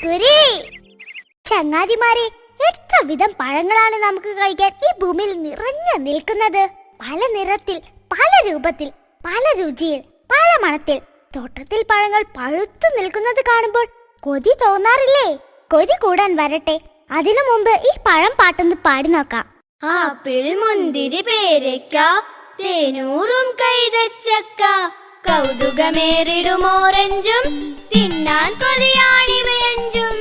കുരി. ചങ്ങാതിമാരെ, എത്ര വിധം പഴങ്ങളാണ് നമുക്ക് കഴിക്കാൻ ഈ ഭൂമിയിൽ നിറഞ്ഞു നിൽക്കുന്നത്. പല നിറത്തിൽ, പല രൂപത്തിൽ, പല രുചിയിൽ, പല മണത്തിൽ. തോട്ടത്തിൽ പഴങ്ങൾ പഴുത്തു നിൽക്കുന്നത് കാണുമ്പോൾ കൊതി തോന്നാറില്ലേ? കൊതി കൂടാൻ വരട്ടെ, അതിനു മുമ്പ് ഈ പഴം പാട്ടൊന്ന് പാടി നോക്കാം. ആപ്പിൾ, മുന്തിരി, പേരയ്ക്ക, തേനൂറും കൈതച്ചക്ക, കൗതുകമേറിടും ഓറഞ്ചും, തിന്നാൻ കൊതിയാണിവയഞ്ചും.